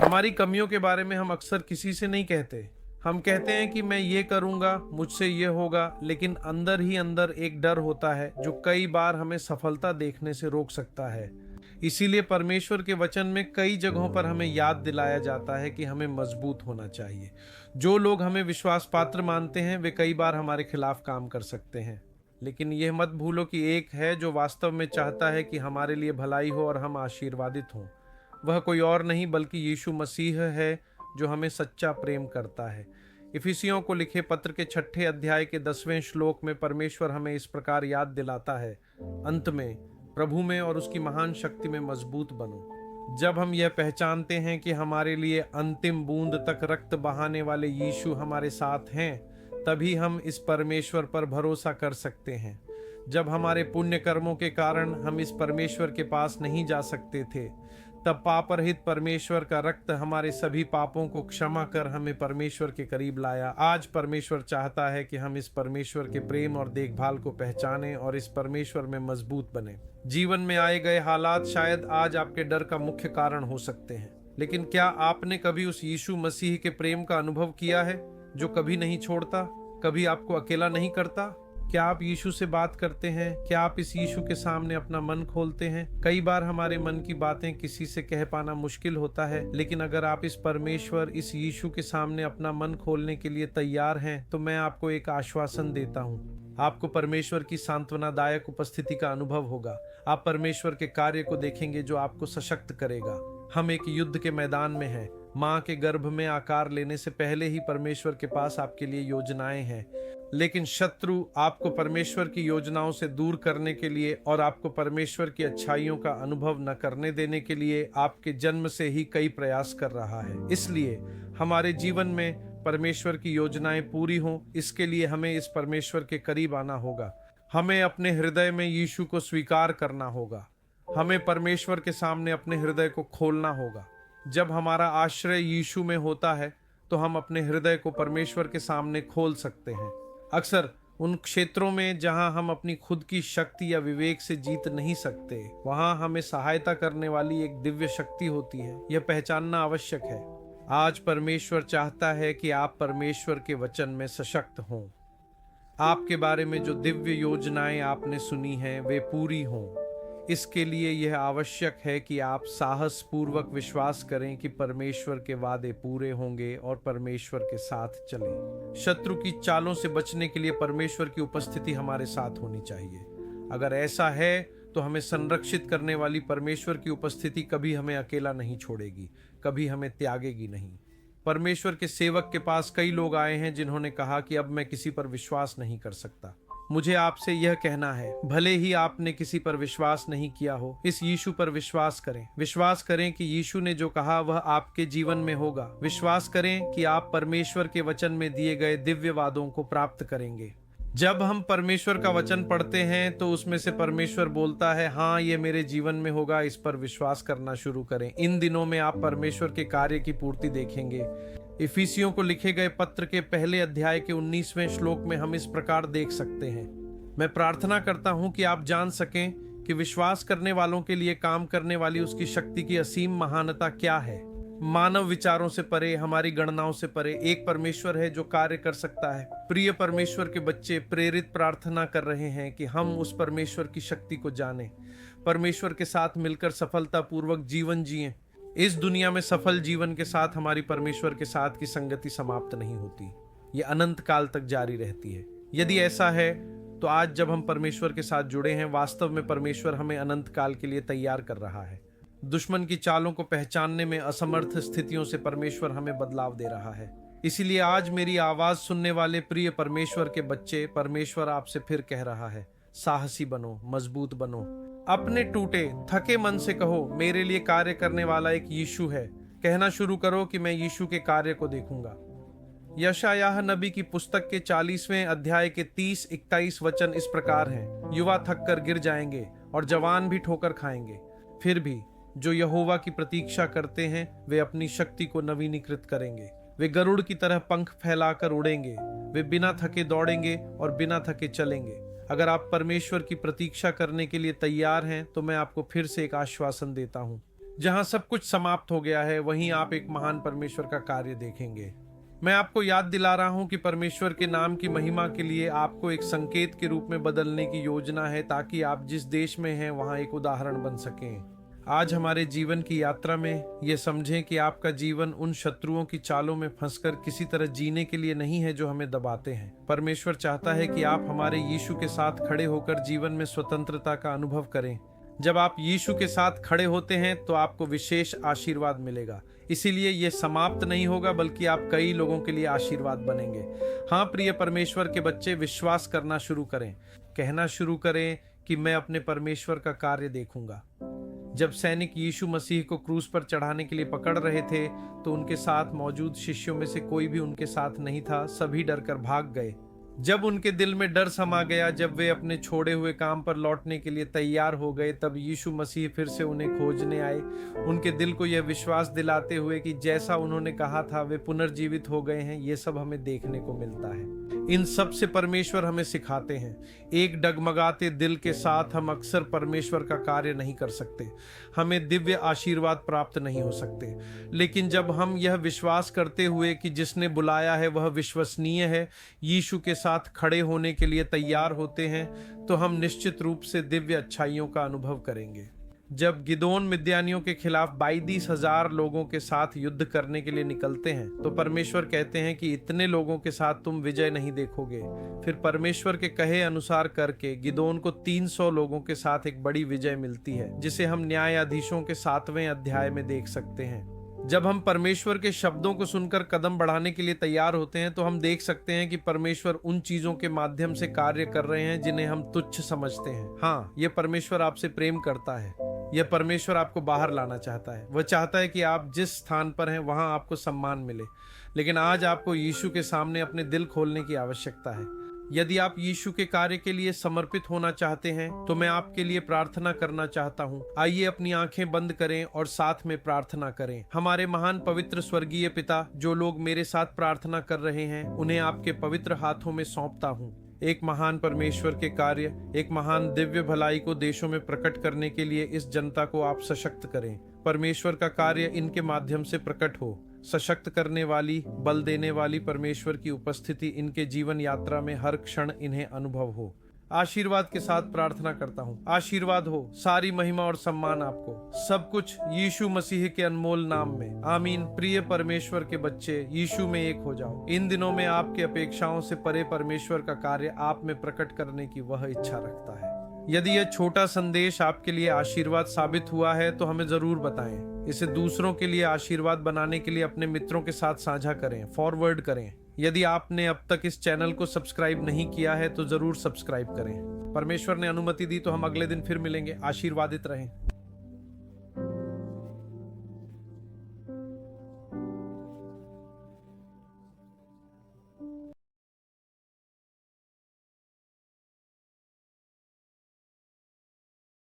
हमारी कमियों के बारे में हम अक्सर किसी से नहीं कहते। हम कहते हैं कि मैं ये करूँगा, मुझसे ये होगा, लेकिन अंदर ही अंदर एक डर होता है जो कई बार हमें सफलता देखने से रोक सकता है। इसीलिए परमेश्वर के वचन में कई जगहों पर हमें याद दिलाया जाता है कि हमें मजबूत होना चाहिए। जो लोग हमें विश्वास पात्र मानते हैं वे कई बार हमारे खिलाफ काम कर सकते हैं, लेकिन यह मत भूलो कि एक है जो वास्तव में चाहता है कि हमारे लिए भलाई हो और हम आशीर्वादित हों। वह कोई और नहीं बल्कि यीशु मसीह है, जो हमें सच्चा प्रेम करता है। इफिसियों को लिखे पत्र के 6 अध्याय के 10वें श्लोक में परमेश्वर हमें इस प्रकार याद दिलाता है, अंत में प्रभु में और उसकी महान शक्ति में मजबूत बनो। जब हम यह पहचानते हैं कि हमारे लिए अंतिम बूंद तक रक्त बहाने वाले यीशु हमारे साथ हैं, तभी हम इस परमेश्वर पर भरोसा कर सकते हैं। जब हमारे पुण्य कर्मों के कारण हम इस परमेश्वर के पास नहीं जा सकते थे, तब पापरहित परमेश्वर का रक्त हमारे सभी पापों को क्षमा कर हमें परमेश्वर के करीब लाया। आज परमेश्वर चाहता है कि हम इस परमेश्वर के प्रेम और देखभाल को पहचानें और इस परमेश्वर में मजबूत बने। जीवन में आए गए हालात शायद आज आपके डर का मुख्य कारण हो सकते हैं, लेकिन क्या आपने कभी उस यीशु मसीह के प्रेम का अनुभव किया है जो कभी नहीं छोड़ता, कभी आपको अकेला नहीं करता? क्या आप यीशु से बात करते हैं? क्या आप इस यीशु के सामने अपना मन खोलते हैं? कई बार हमारे मन की बातें किसी से कह पाना मुश्किल होता है, लेकिन अगर आप इस परमेश्वर, इस यीशु के सामने अपना मन खोलने के लिए तैयार हैं, तो मैं आपको एक आश्वासन देता हूँ। आपको परमेश्वर की सांत्वनादायक उपस्थिति का अनुभव होगा। आप परमेश्वर के कार्य को देखेंगे जो आपको सशक्त करेगा। हम एक युद्ध के मैदान में हैं। माँ के गर्भ में आकार लेने से पहले ही परमेश्वर के पास आपके लिए योजनाएं हैं, लेकिन शत्रु आपको परमेश्वर की योजनाओं से दूर करने के लिए और आपको परमेश्वर की अच्छाइयों का अनुभव न करने देने के लिए आपके जन्म से ही कई प्रयास कर रहा है। इसलिए हमारे जीवन में परमेश्वर की योजनाएं पूरी हों, इसके लिए हमें इस परमेश्वर के करीब आना होगा। हमें अपने हृदय में यीशु को स्वीकार करना होगा। हमें परमेश्वर के सामने अपने हृदय को खोलना होगा। जब हमारा आश्रय यीशु में होता है तो हम अपने हृदय को परमेश्वर के सामने खोल सकते हैं। अक्सर उन क्षेत्रों में जहां हम अपनी खुद की शक्ति या विवेक से जीत नहीं सकते, वहां हमें सहायता करने वाली एक दिव्य शक्ति होती है। यह पहचानना आवश्यक है। आज परमेश्वर चाहता है कि आप परमेश्वर के वचन में सशक्त हों। आपके बारे में जो दिव्य योजनाएं आपने सुनी हैं वे पूरी हों। इसके लिए यह आवश्यक है कि आप साहस पूर्वक विश्वास करें कि परमेश्वर के वादे पूरे होंगे और परमेश्वर के साथ चलें। शत्रु की चालों से बचने के लिए परमेश्वर की उपस्थिति हमारे साथ होनी चाहिए। अगर ऐसा है तो हमें संरक्षित करने वाली परमेश्वर की उपस्थिति कभी हमें अकेला नहीं छोड़ेगी, कभी हमें त्यागेगी नहीं। परमेश्वर के सेवक के पास कई लोग आए हैं जिन्होंने कहा कि अब मैं किसी पर विश्वास नहीं कर सकता। मुझे आपसे यह कहना है, भले ही आपने किसी पर विश्वास नहीं किया हो, इस यीशु पर विश्वास करें। विश्वास करें कि यीशु ने जो कहा वह आपके जीवन में होगा। विश्वास करें कि आप परमेश्वर के वचन में दिए गए दिव्य वादों को प्राप्त करेंगे। जब हम परमेश्वर का वचन पढ़ते हैं तो उसमें से परमेश्वर बोलता है, हाँ ये मेरे जीवन में होगा, इस पर विश्वास करना शुरू करें। इन दिनों में आप परमेश्वर के कार्य की पूर्ति देखेंगे। इफिसियों को लिखे गए पत्र के 1 अध्याय के 19वें श्लोक में हम इस प्रकार देख सकते हैं, मैं प्रार्थना करता हूं कि आप जान सकें कि विश्वास करने वालों के लिए काम करने वाली उसकी शक्ति की असीम महानता क्या है। मानव विचारों से परे, हमारी गणनाओं से परे एक परमेश्वर है जो कार्य कर सकता है। प्रिय परमेश्वर के बच्चे, प्रेरित प्रार्थना कर रहे हैं कि हम उस परमेश्वर की शक्ति को जानें, परमेश्वर के साथ मिलकर सफलतापूर्वक जीवन जिएं। इस दुनिया में सफल जीवन के साथ हमारी परमेश्वर के साथ की संगति समाप्त नहीं होती, ये अनंत काल तक जारी रहती है। यदि ऐसा है तो आज जब हम परमेश्वर के साथ जुड़े हैं, वास्तव में परमेश्वर हमें अनंत काल के लिए तैयार कर रहा है। दुश्मन की चालों को पहचानने में असमर्थ स्थितियों से परमेश्वर हमें बदलाव दे रहा है। इसीलिए आज मेरी आवाज सुनने वाले प्रिय परमेश्वर के बच्चे, परमेश्वर आपसे फिर कह रहा है, साहसी बनो, मजबूत बनो। अपने टूटे थके मन से कहो, मेरे लिए कार्य करने वाला एक यीशु है। कहना शुरू करो कि मैं यीशु के कार्य को देखूंगा। यशायाह नबी की पुस्तक के 40वें अध्याय के 30-41 वचन इस प्रकार हैं, युवा थक कर गिर जाएंगे और जवान भी ठोकर खाएंगे, फिर भी जो यहोवा की प्रतीक्षा करते हैं वे अपनी शक्ति को नवीनीकृत करेंगे। वे गरुड़ की तरह पंख फैलाकर उड़ेंगे, वे बिना थके दौड़ेंगे और बिना थके चलेंगे। अगर आप परमेश्वर की प्रतीक्षा करने के लिए तैयार हैं तो मैं आपको फिर से एक आश्वासन देता हूँ, जहां सब कुछ समाप्त हो गया है, वहीं आप एक महान परमेश्वर का कार्य देखेंगे। मैं आपको याद दिला रहा हूं कि परमेश्वर के नाम की महिमा के लिए आपको एक संकेत के रूप में बदलने की योजना है, ताकि आप जिस देश में हैं वहां एक उदाहरण बन सकें। आज हमारे जीवन की यात्रा में ये समझें कि आपका जीवन उन शत्रुओं की चालों में फंसकर किसी तरह जीने के लिए नहीं है जो हमें दबाते हैं। परमेश्वर चाहता है कि आप हमारे यीशु के साथ खड़े होकर जीवन में स्वतंत्रता का अनुभव करें। जब आप यीशु के साथ खड़े होते हैं तो आपको विशेष आशीर्वाद मिलेगा। इसीलिए ये समाप्त नहीं होगा, बल्कि आप कई लोगों के लिए आशीर्वाद बनेंगे। हाँ प्रिय परमेश्वर के बच्चे, विश्वास करना शुरू करें, कहना शुरू करें कि मैं अपने परमेश्वर का कार्य देखूंगा। जब सैनिक यीशु मसीह को क्रूस पर चढ़ाने के लिए पकड़ रहे थे तो उनके साथ मौजूद शिष्यों में से कोई भी उनके साथ नहीं था। सभी डरकर भाग गए। जब उनके दिल में डर समा गया, जब वे अपने छोड़े हुए काम पर लौटने के लिए तैयार हो गए, तब यीशु मसीह फिर से उन्हें खोजने आए, उनके दिल को यह विश्वास दिलाते हुए कि जैसा उन्होंने कहा था वे पुनर्जीवित हो गए हैं। ये सब हमें देखने को मिलता है। इन सब से परमेश्वर हमें सिखाते हैं। एक डगमगाते दिल के साथ हम अक्सर परमेश्वर का कार्य नहीं कर सकते, हमें दिव्य आशीर्वाद प्राप्त नहीं हो सकते। लेकिन जब हम यह विश्वास करते हुए कि जिसने बुलाया है वह विश्वसनीय है, यीशु के साथ खड़े होने के लिए तैयार होते हैं, तो हम निश्चित रूप से दिव्य अच्छाइयों का अनुभव करेंगे। जब गिदोन मिद्यानियों के खिलाफ 22,000 लोगों के साथ युद्ध करने के लिए निकलते हैं, तो परमेश्वर कहते हैं कि इतने लोगों के साथ तुम विजय नहीं देखोगे। फिर परमेश्वर के कहे अनुसार करके गिदोन को 300 लोगों के साथ एक बड़ी विजय मिलती है, जिसे हम न्यायाधीशों के 7वें अध्याय में देख सकते हैं। जब हम परमेश्वर के शब्दों को सुनकर कदम बढ़ाने के लिए तैयार होते हैं, तो हम देख सकते हैं कि परमेश्वर उन चीजों के माध्यम से कार्य कर रहे हैं जिन्हें हम तुच्छ समझते हैं। हाँ, यह परमेश्वर आपसे प्रेम करता है। यह परमेश्वर आपको बाहर लाना चाहता है। वह चाहता है कि आप जिस स्थान पर हैं वहां आपको सम्मान मिले। लेकिन आज आपको यीशु के सामने अपने दिल खोलने की आवश्यकता है। यदि आप यीशु के कार्य के लिए समर्पित होना चाहते हैं, तो मैं आपके लिए प्रार्थना करना चाहता हूँ। आइए अपनी आंखें बंद करें और साथ में प्रार्थना करें। हमारे महान पवित्र स्वर्गीय पिता, जो लोग मेरे साथ प्रार्थना कर रहे हैं, उन्हें आपके पवित्र हाथों में सौंपता हूँ। एक महान परमेश्वर के कार्य, एक महान दिव्य भलाई को देशों में प्रकट करने के लिए इस जनता को आप सशक्त करें। परमेश्वर का कार्य इनके माध्यम से प्रकट हो। सशक्त करने वाली, बल देने वाली परमेश्वर की उपस्थिति इनके जीवन यात्रा में हर क्षण इन्हें अनुभव हो। आशीर्वाद के साथ प्रार्थना करता हूँ। आशीर्वाद हो, सारी महिमा और सम्मान आपको, सब कुछ यीशु मसीह के अनमोल नाम में। आमीन। प्रिय परमेश्वर के बच्चे, यीशु में एक हो जाओ। इन दिनों में आपके अपेक्षाओं से परे परमेश्वर का कार्य आप में प्रकट करने की वह इच्छा रखता है। यदि यह छोटा संदेश आपके लिए आशीर्वाद साबित हुआ है तो हमें जरूर बताएं। इसे दूसरों के लिए आशीर्वाद बनाने के लिए अपने मित्रों के साथ साझा करें, फॉरवर्ड करें। यदि आपने अब तक इस चैनल को सब्सक्राइब नहीं किया है तो जरूर सब्सक्राइब करें। परमेश्वर ने अनुमति दी तो हम अगले दिन फिर मिलेंगे। आशीर्वादित रहें।